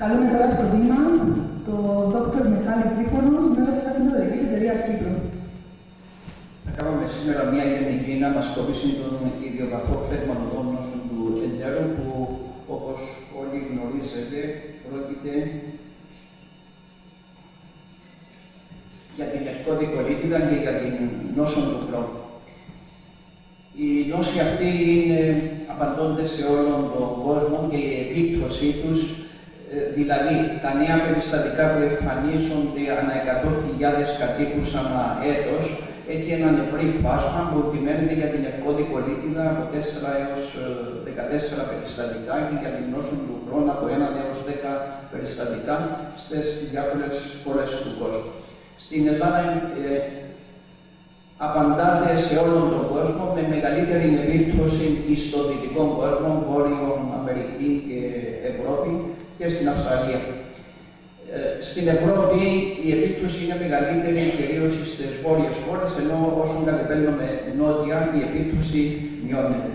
Καλούμε τώρα στο βήμα τον Δόκτωρ Μιχάλη Τρίπονος, μέλος της Εθνολογικής Εταιρείας Κύπρου. Θα κάνουμε σήμερα μια γενική ανασκόπηση των ιδιογραφών πνευματικών νόσων του εντέρου, που όπως όλοι γνωρίζετε πρόκειται για την λευκώδη κολίτιδα και για την νόσο του Crohn. Οι νόσοι αυτοί είναι απαντώντες σε όλον τον κόσμο και η επίπτωσή τους, δηλαδή τα νέα περιστατικά που εμφανίζονται ανά 100.000 κατοίκους ανά έτος, έχει έναν ευρύ φάσμα που επιμένεται για την λευκώδη κολίτιδα από 4 έως 14 περιστατικά και για την νόσο του Crohn από 1 έως 10 περιστατικά στις διάφορες χώρες του κόσμου. Στην Ελλάδα απαντάται σε όλον τον κόσμο με μεγαλύτερη επίπτωση στον δυτικό κόσμο, Βόρειο Αμερική και Ευρώπη και στην Αυστραλία. Στην Ευρώπη η επίπτωση είναι μεγαλύτερη κυρίως στις βόρειες χώρες, ενώ όσον κατεβαίνουμε νότια η επίπτωση μειώνεται.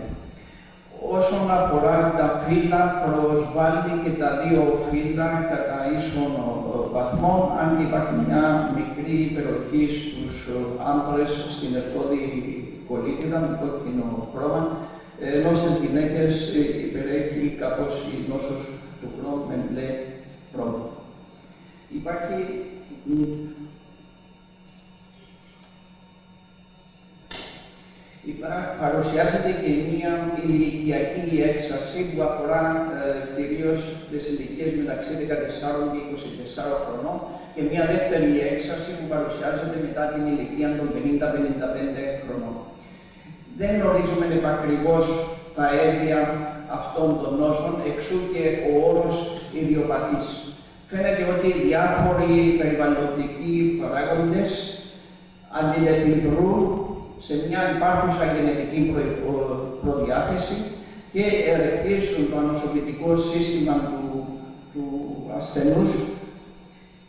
Όσον αφορά τα φύλλα, προσβάλλει και τα δύο φύλλα κατά ίσον βαθμών, αν και υπάρχει μια μικρή υπεροχή στους άντρες στην λευκώδη κολίτιδα με κόκκινο χρώμα, ενώ στις γυναίκες υπερέχει κάπως η νόσος του Crohn με μπλε χρώμα. Παρουσιάζεται και μια ηλικιακή έξαρση που αφορά κυρίως τις ηλικίες μεταξύ 14 και 24 χρονών και μια δεύτερη έξαρση που παρουσιάζεται μετά την ηλικία των 50-55 χρονών. Δεν γνωρίζουμε επακριβώς τα αίτια αυτών των νόσων, εξού και ο όρος ιδιοπαθής. Φαίνεται ότι διάφοροι περιβαλλοντικοί παράγοντες αντιλεπιδρούν σε μια υπάρχουσα γενετική προδιάθεση και ερεθίζουν το ανοσοποιητικό σύστημα του ασθενούς,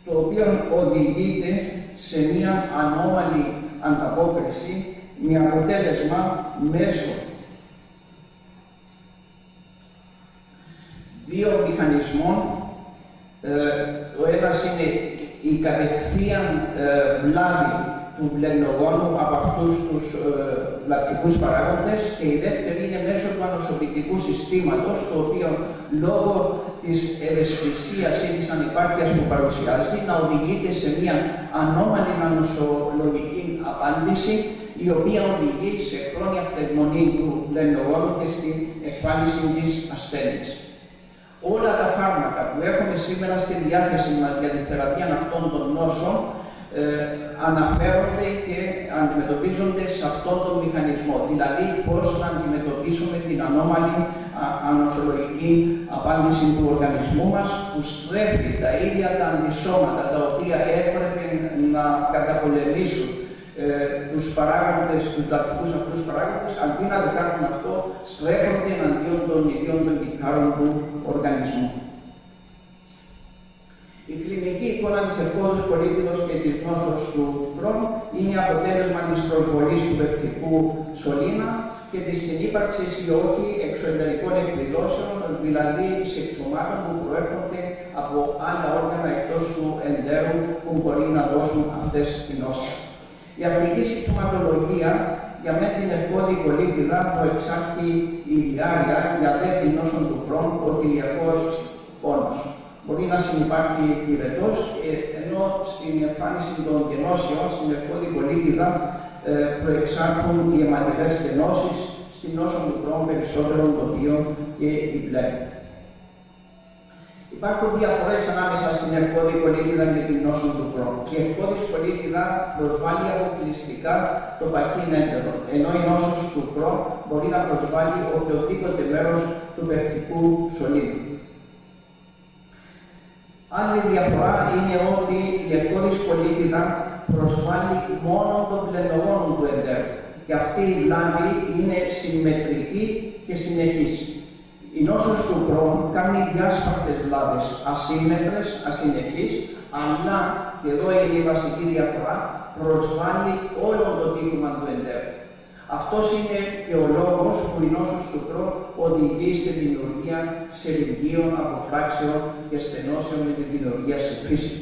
το οποίο οδηγείται σε μια ανώμαλη ανταπόκριση με αποτέλεσμα μέσω δύο μηχανισμών. Ο ένας είναι η κατευθείαν βλάβη του βλενογόνου από αυτούς τους βλαπτικούς παράγοντες και η δεύτερη είναι μέσω του ανοσοποιητικού συστήματος, το οποίο λόγω της ευαισθησίας ή της ανυπάρκειας που παρουσιάζει να οδηγείται σε μια ανώμαλη ανοσολογική απάντηση, η οποία οδηγεί σε χρόνια πνευμονή του βλενογόνου και στην εμφάνιση της ασθένειας. Όλα τα φάρμακα που έχουμε σήμερα στη διάθεση μας για τη θεραπεία αυτών των νόσων αναφέρονται και αντιμετωπίζονται σε αυτόν τον μηχανισμό, δηλαδή πώς να αντιμετωπίσουμε την ανώμαλη ανοσολογική απάντηση του οργανισμού μας, που στρέφει τα ίδια τα αντισώματα τα οποία έπρεπε να καταπολεμήσουν τους παράγοντες, τους τακτικούς αυτούς παράγοντες, αντί να το κάνουν αυτό, στρέφονται εναντίον των ιδίων των κυτάρων του οργανισμού. Η κλινική εικόνα της λευκώδους κολίτιδος και της νόσος του Crohn είναι αποτέλεσμα της προσβολής του πεπτικού σωλήνα και της συνύπαρξης ή όχι εξωτερικών εκδηλώσεων, δηλαδή συμπτωμάτων που προέρχονται από άλλα όργανα εκτός του εντέρου που μπορεί να δώσουν αυτές τις νόσεις. Η απλική συμπτωματολογία για με την λευκώδη κολίτιδα προεξάρχει η διάρκεια, για δε την νόσο του Crohn, ο κοιλιακός πόνος. Μπορεί να συνυπάρχει πυρετός, ενώ στην εμφάνιση των γενώσεων στην λευκώδη κολίτιδα προεξάρχουν οι αιματηρές στενώσεις, στην νόσο του Crohn περισσότερων τοπίων και η μπλε. Υπάρχουν διαφορές ανάμεσα στην λευκώδη κολίτιδα και την νόσο του Crohn. Η λευκώδης κολίτιδα προσβάλλει αποκλειστικά το παχύν έντερο, ενώ η νόσος του Crohn μπορεί να προσβάλλει οποιοδήποτε μέρος του πεπτικού σωλήνου. Άλλη διαφορά είναι ότι η λευκώδης κολίτιδα προσβάλλει μόνο τον βλενογόνο του εντέρου και αυτή η βλάβη είναι συμμετρική και συνεχής. Η νόσος του Crohn κάνει διάσπαρτες βλάβες, ασύμμετρες, ασυνεχείς, αλλά, και εδώ είναι η βασική διαφορά, προσβάλλει όλο το τύχημα του εντέρου. Αυτός είναι και ο λόγος που η νόσος του Crohn οδηγεί σε δημιουργία σελιγγύων, αποφράξεων και στενώσεων με την δημιουργία σεφρίσεων.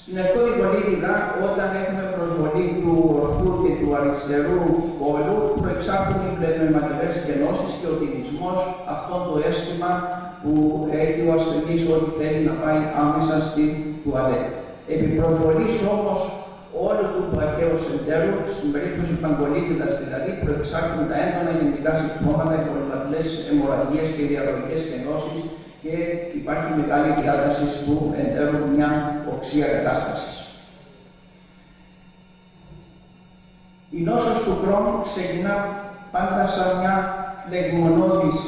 Στην ερκόδικολίτιδα, όταν έχουμε προσβολή του ορθού και του αριστερού κόλου, προεξάρχουν οι πλεονεματικές κενώσεις και ο τινισμός, αυτό το αίσθημα που έχει ο ασθενής ότι θέλει να πάει άμεσα στην τουαλέτα. Επί προσβολής όμως όλου του αρχαίου εντέρου, στην περίπτωση παγκολίτιδας δηλαδή, προεξάρχουν τα έντονα γενικά συμπτώματα, πολλαπλές αιμορραγίες και διαρροικές κενώσεις και υπάρχει μεγάλη διάταση του εντέρου μια οξία κατάσταση. Η νόσος του Crohn ξεκινά πάντα σαν μια φλεγμονώδης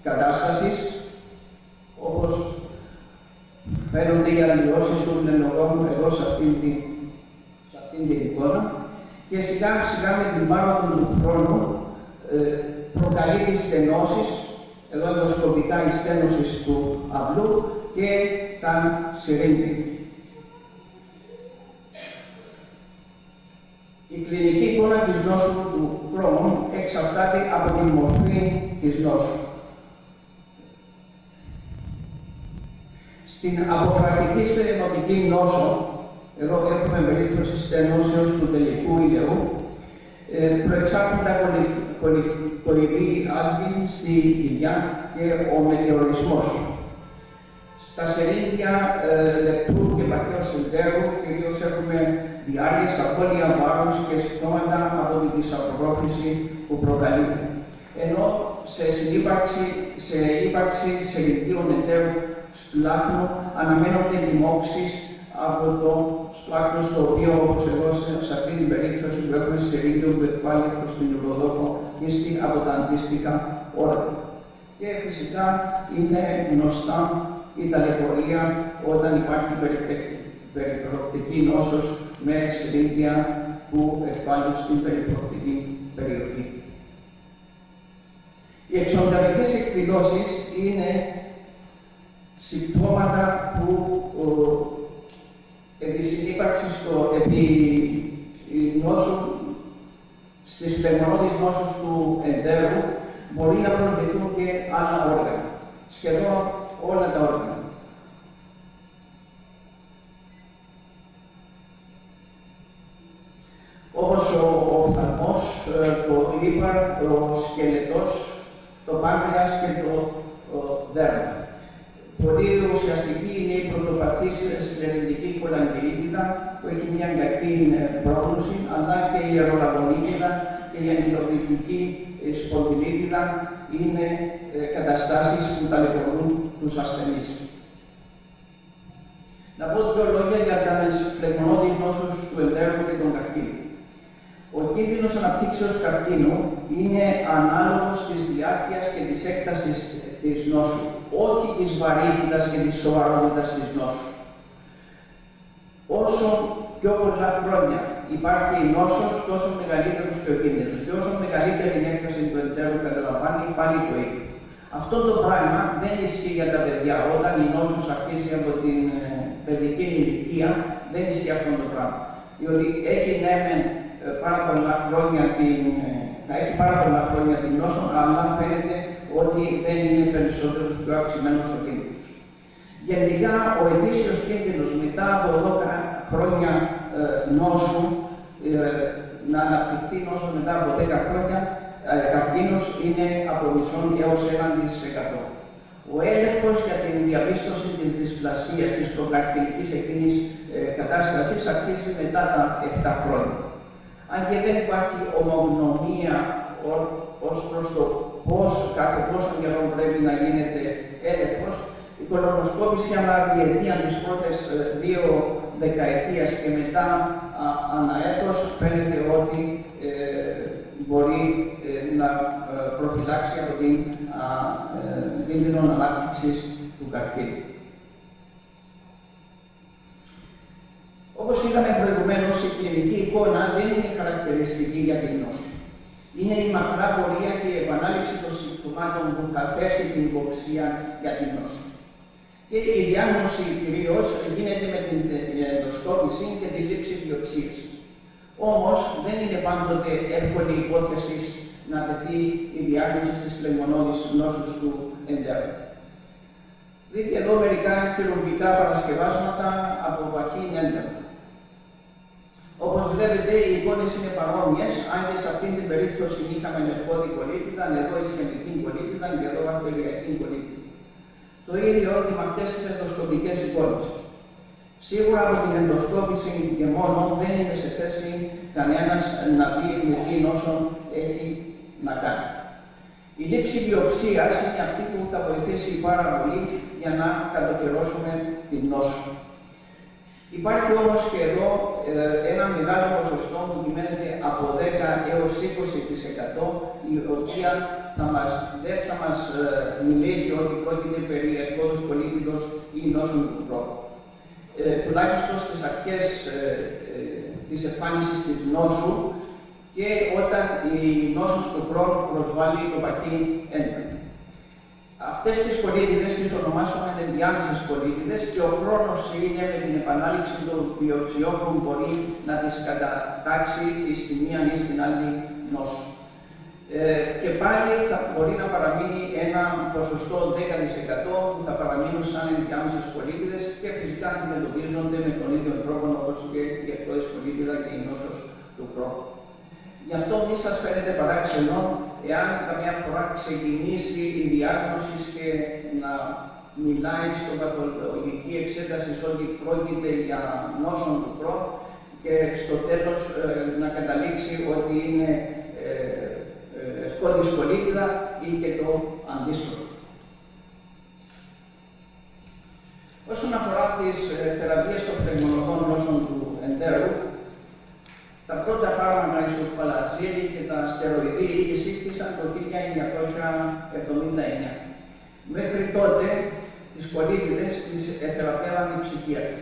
κατάσταση, όπως φαίνονται οι αλλοιώσεις του φλεγμονώδου εδώ σε αυτήν την εικόνα, και σιγά σιγά με την πάροδο του χρόνου προκαλεί τις στενώσεις, εδώ ενδοσκοπικά η στένωση του αυλού και τα συρρήγγια. Η κλινική εικόνα της νόσου του Crohn εξαρτάται από τη μορφή της νόσου. Στην αποφρακτική στενοτική νόσο, εδώ έχουμε περίπτωση στενώσεως του τελικού ηλαιού, προεξάρχουν τα κορυφή άλγη στη κοιλιά και ο μετεωρισμός. Στα σερίδια λεπτού και βαθιός εντέρου κυρίως έχουμε διάρκειες, απώλεια βάρους και συμπτώματα από την δυσαπρόφηση που προκαλείται. Ενώ σε ύπαρξη σεριδίων εντέρου σπλάχνου αναμένονται λοιμώξεις από το σπλάχνο, στο οποίο, όπως εδώ σε αυτή την περίπτωση που έχουμε σερίδιο που εκβάλλει προς την ουροδόχο πίστη από τα αντίστοιχα όργανα. Και φυσικά είναι γνωστά η ταλαιπωρία όταν υπάρχει περιπροκτική νόσος με σερίδια που εκβάλλουν στην περιπροκτική περιοχή. Οι εξωτερικές εκδηλώσεις είναι συμπτώματα που επί συνύπαρξης στις φλεγμονώδεις νόσους του εντέρου μπορεί να προβληθούν και άλλα όργανα, σχεδόν όλα τα όργανα. Όπως ο οφθαλμός, το λίπαρ, ο σκελετός, το πάγκρεας και το δέρμα. Πολύ ουσιαστική είναι η πρωτοπαθής σκληροτική κολαγγελίτιδα που έχει μια κακή πρόγνωση, αλλά και η αερολαγωνίτιδα και η αντιτοπληκτική σπονδυλίτιδα είναι καταστάσεις που ταλαιπωρούν τους ασθενείς. Να πω δύο λόγια για τις φλεγμονώδεις νόσους του εντέρου και των καρκίνων. Ο κίνδυνος αναπτύξεως καρκίνου είναι ανάλογος της διάρκειας και της έκτασης της νόσου, όχι της βαρύτητας και της σοβαρότητας της νόσου. Όσο πιο πολλά χρόνια υπάρχει η νόσος, τόσο μεγαλύτερος και ο κίνδυνος. Και όσο μεγαλύτερη η έκταση του εντέρου καταλαμβάνει, πάλι το ίδιο. Αυτό το πράγμα δεν ισχύει για τα παιδιά. Όταν η νόσος αρχίζει από την παιδική ηλικία, δεν ισχύει αυτό το πράγμα. Διότι έχει πάρα πολλά χρόνια την νόσο, αλλά φαίνεται ότι δεν είναι περισσότερος πιο αυξημένος ο κίνδυνος. Γενικά, ο ετήσιος κίνδυνος μετά από 12 χρόνια νόσου, να αναπτυχθεί νόσο μετά από 10 χρόνια, καρκίνος είναι από μισόν έως 1%. Ο έλεγχος για την διαπίστωση της δυσπλασίας της προκαρκινικής εκείνης κατάστασης αρχίζει μετά τα 7 χρόνια. Αν και δεν υπάρχει ομογνωμία ως προς το κάθε πόσο καιρό πρέπει να γίνεται έλεγχος, η κολονοσκόπηση αναδιετία τις πρώτες 2 δεκαετίες και μετά αναέτος φαίνεται ότι μπορεί να προφυλάξει από την κίνδυνο ανάπτυξης του καρκίνου. Όπως είδαμε προηγουμένως, η κλινική εικόνα δεν είναι χαρακτηριστική για την νόσο. Είναι η μακρά πορεία και η επανάληψη των συμπτωμάτων που θα θέσει την υποψία για την νόσο. Και η διάγνωση κυρίως γίνεται με την ενδοσκόπηση και τη λήψη βιοψίας. Όμως δεν είναι πάντοτε εύκολη υπόθεση να τεθεί η διάγνωση της φλεγμονώδης νόσους του εντέρου. Δείτε εδώ μερικά χειρουργικά παρασκευάσματα από βαχή έντερο. Όπως βλέπετε, οι εικόνες είναι παρόμοιες, αν και σε αυτήν την περίπτωση είχαμε νευκώδη κολίτιδα, εδώ ισχυμική κολίτιδα και εδώ βακτηριακή κολίτιδα. Το ίδιο και με αυτές τις ενδοσκοπικές εικόνες. Σίγουρα από την ενδοσκόπηση και μόνο δεν είναι σε θέση κανένας να πει με τι νόσο έχει να κάνει. Η λήψη βιοψίας είναι αυτή που θα βοηθήσει πάρα πολύ για να κατοχυρώσουμε την νόσο. Υπάρχει όμως και εδώ ένα μεγάλο ποσοστό που κυμαίνεται από 10 έως 20%, η οποία δεν θα μας μιλήσει ότι πρόκειται περί ευκόδους κολίτιδος ή νόσων του χρόνου. Τουλάχιστον στις αρχές της εμφάνισης της νόσου και όταν η νόσος του χρόνου προσβάλλει το βαχύ έντερο. Αυτές τις κολίτιδες τις ονομάσαμε ενδιάμεσες κολίτιδες και ο χρόνος είναι με την επανάληψη των βιοψιών που μπορεί να τις κατατάξει στη μία ή στην άλλη νόσο. Και πάλι θα μπορεί να παραμείνει ένα ποσοστό 10% που θα παραμείνουν σαν ενδιάμεσες κολίτιδες και φυσικά αντιμετωπίζονται με τον ίδιο τρόπο όπως και η ευκώδης κολίτιδα και η νόσος του χρόνου. Γι' αυτό μη σας φαίνεται παράξενο εάν καμιά φορά ξεκινήσει η διάγνωση και να μιλάει στην παθολογική εξέταση ότι πρόκειται για νόσον του χρόνου και στο τέλος να καταλήξει ότι είναι ευκώδης κολίτιδα ή και το αντίστροφο. Όσον αφορά τις θεραπείες των φλεγμονωδών νόσων του εντέρου, τα πρώτα φάρμακα, η σουλφαλαζίνη και τα στεροειδή εισήχθησαν το 1979. Μέχρι τότε, τις κολίτιδες τις θεραπεύαν οι ψυχίατροι.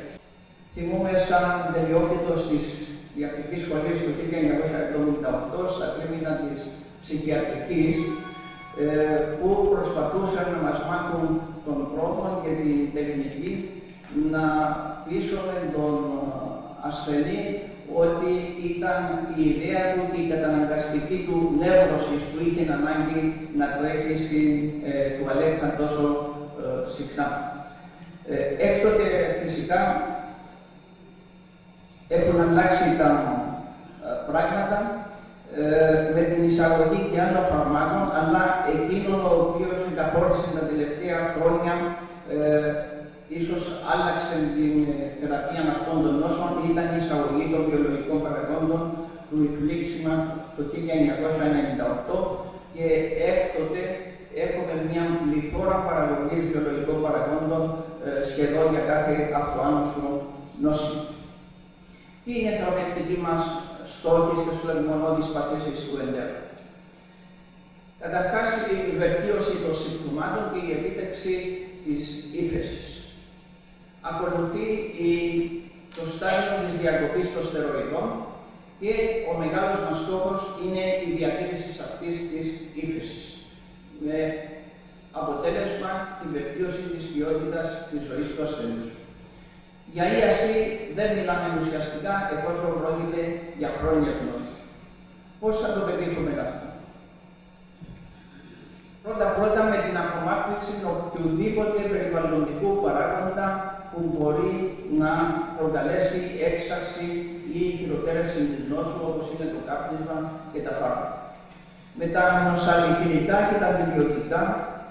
Θυμούμε σαν τελειόπιτος της Ιατρικής Σχολής του 1978 στα τμήματα της ψυχιατρικής, που προσπαθούσαν να μας μάθουν τον τρόπο και την τεχνική να πείσουμε τον ασθενή ότι ήταν η ιδέα του και η καταναγκαστική του νεύρωση που είχε ανάγκη να τρέχει στην τουαλέτα τόσο συχνά. Έκτοτε φυσικά έχουν αλλάξει τα πράγματα με την εισαγωγή και άλλων φαρμάκων, αλλά εκείνο ο οποίος εγκαθόρισε τα τελευταία χρόνια ίσως άλλαξε την θεραπεία αυτών των νόσων ήταν η εισαγωγή των βιολογικών παραγόντων του Ιφλίξιμα το 1998 και έκτοτε έχουμε μια πληθώρα παραγωγής βιολογικών παραγόντων σχεδόν για κάθε αυτοάνωσο νόσημα. Τι είναι η θεραπευτική μας στόχη στις φλεγμονώδεις παθήσεις του εντέρου? Καταρχάς, η βελτίωση των συμπτωμάτων και η επίτευξη της ύφεσης. Ακολουθεί το στάδιο της διακοπής των στεροειδών και ο μεγάλος μας στόχος είναι η διατήρηση αυτής της ύφεσης με αποτέλεσμα τη βελτίωση της ποιότητας της ζωής του ασθενούς. Για ίαση δεν μιλάμε ουσιαστικά εφόσον πρόκειται για χρόνιες νόσους. Πώς θα το πετύχουμε αυτό? Πρώτα-πρώτα με την απομάκρυνση οποιοδήποτε περιβαλλοντικού παράγοντα που μπορεί να προκαλέσει έξαρση ή χειροτέρευση της νόσου, όπως είναι το κάπνισμα και τα φάρμακα. Με τα νοσαλικινικά και τα αντιβιωτικά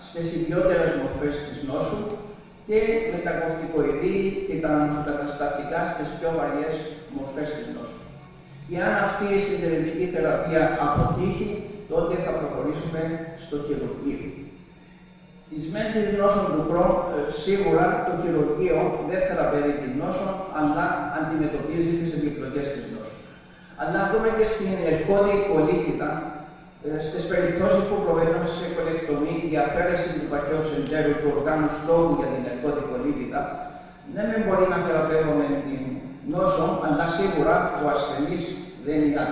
στις ιδιότερες μορφές της νόσου και με τα κορτικοειδή και τα νοσοκαταστατικά στις πιο βαριές μορφές της νόσου. Και αν αυτή η συντηρητική θεραπεία αποτύχει, τότε θα προχωρήσουμε στο χειρουργείο. Εις μεν της νόσων του χρόνου, σίγουρα το χειρουργείο δεν θεραπεύει την νόσο, αλλά αντιμετωπίζει τις επιπλοκές της νόσου. Αλλά δούμε και στην ευκώδη κολίτιδα, στις περιπτώσεις που προβαίνουν σε κολεκτομή ή αφαίρεση του βαχαίου εντέρου του οργάνου στόχου για την ευκώδη κολίτιδα, δεν μπορεί να θεραπεύουμε την νόσο, αλλά σίγουρα ο ασθενής δεν είναι.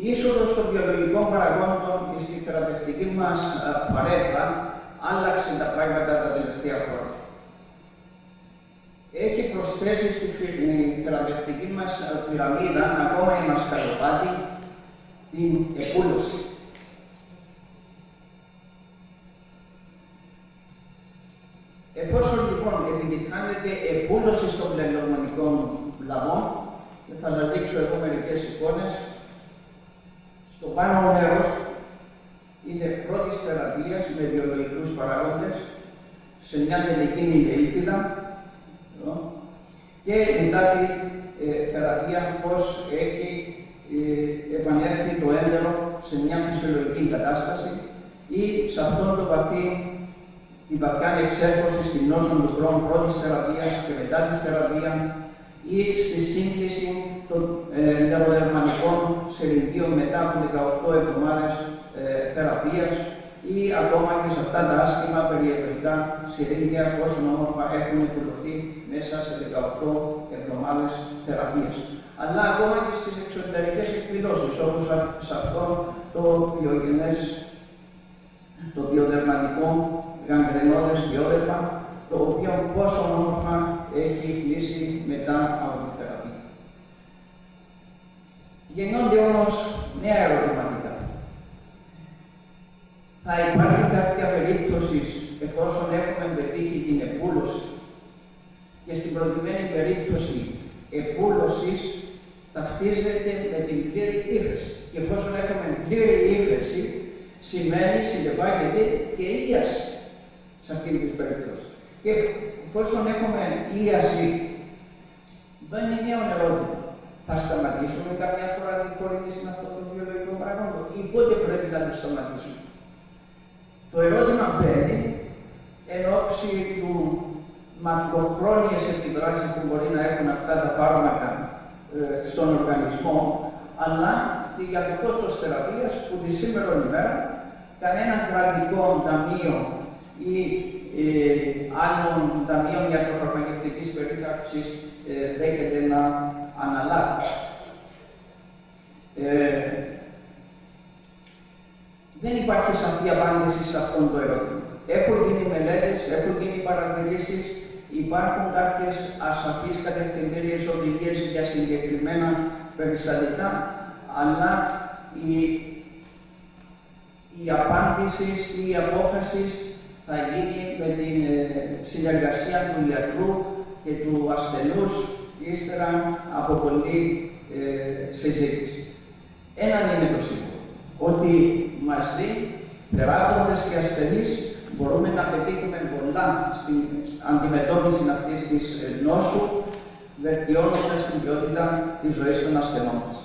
Η είσοδος των βιολογικών παραγόντων στη θεραπευτική μας παρέδρα άλλαξε τα πράγματα τα τελευταία χρόνια. έχει προσθέσει στη θεραπευτική μας πυραμίδα ακόμα ένα σκαλοπάτι, την επούλωση. Εφόσον λοιπόν επιτυχάνεται επούλωση των πλεονομονικών λαβών, θα σας δείξω εδώ μερικές εικόνες. Στο πάνω μέρος είναι πρώτης θεραπείας με βιολογικούς παράγοντες, σε μια τελική ηλιοίτιδα, και μετά τη θεραπεία πώς έχει επανέλθει το έντερο σε μια φυσιολογική κατάσταση ή σε αυτόν τον βαθύ η βαθιά εξέρχωση στην νόσο του χρόνου πρώτης θεραπείας και μετά τη θεραπεία ή στη σύγκληση των νευροδερμανικών σελιδίων μετά από 18 εβδομάδες θεραπείας ή ακόμα και σε αυτά τα άσχημα περιεδρικά σελίδια πόσο όμορφα έχουν εκπληρωθεί μέσα σε 18 εβδομάδες θεραπείας. Αλλά ακόμα και στις εξωτερικές εκδηλώσεις, όπως σε αυτό το βιογενές, το βιοδερματικό γαγκρενώδες βιόδερμα, το οποίο πόσο όμορφα έχει κλείσει μετά από τη θεραπεία. Γεννιόνται όμως νέα ερωτηματικά. Θα υπάρχει κάποια περίπτωση, εφόσον έχουμε πετύχει την επούλωση, και στην προκειμένη περίπτωση επούλωσης ταυτίζεται με την πλήρη ύφεση. Και εφόσον έχουμε πλήρη ύφεση, σημαίνει, συνεπάγεται και ίαση σε αυτή την περίπτωση. Και εφόσον έχουμε ίαση, δεν είναι νέο ερώτημα. Θα σταματήσουμε κάποια φορά την χορήγηση αυτών των βιολογικών παραγόντων ή πότε πρέπει να το σταματήσουμε? Το ερώτημα μπαίνει εν ώψη του μακροχρόνιες επιδράσεις που μπορεί να έχουν αυτά τα φάρμακα στον οργανισμό, αλλά και για το κόστος θεραπείας που τη σήμερα ημέρα κανένα κρατικό ταμείο ή άλλων ταμείων ιατροφαρμακευτικής περίθαλψης δέχεται να αναλάβει. Δεν υπάρχει σαφή απάντηση σε αυτό το ερώτημα. Έχουν γίνει μελέτες, έχουν γίνει παρατηρήσεις, υπάρχουν κάποιες ασαφείς κατευθυντήριες οδηγίες για συγκεκριμένα περιστατικά, αλλά η απάντηση ή η απόφαση θα γίνει με την συνεργασία του ιατρού και του ασθενούς ύστερα από πολλή συζήτηση. Έναν είναι το σίγουρο, ότι μαζί, θεράποντες και ασθενείς, μπορούμε να πετύχουμε πολλά στην αντιμετώπιση αυτής της νόσου, βελτιώνοντας την ποιότητα της ζωής των ασθενών μας.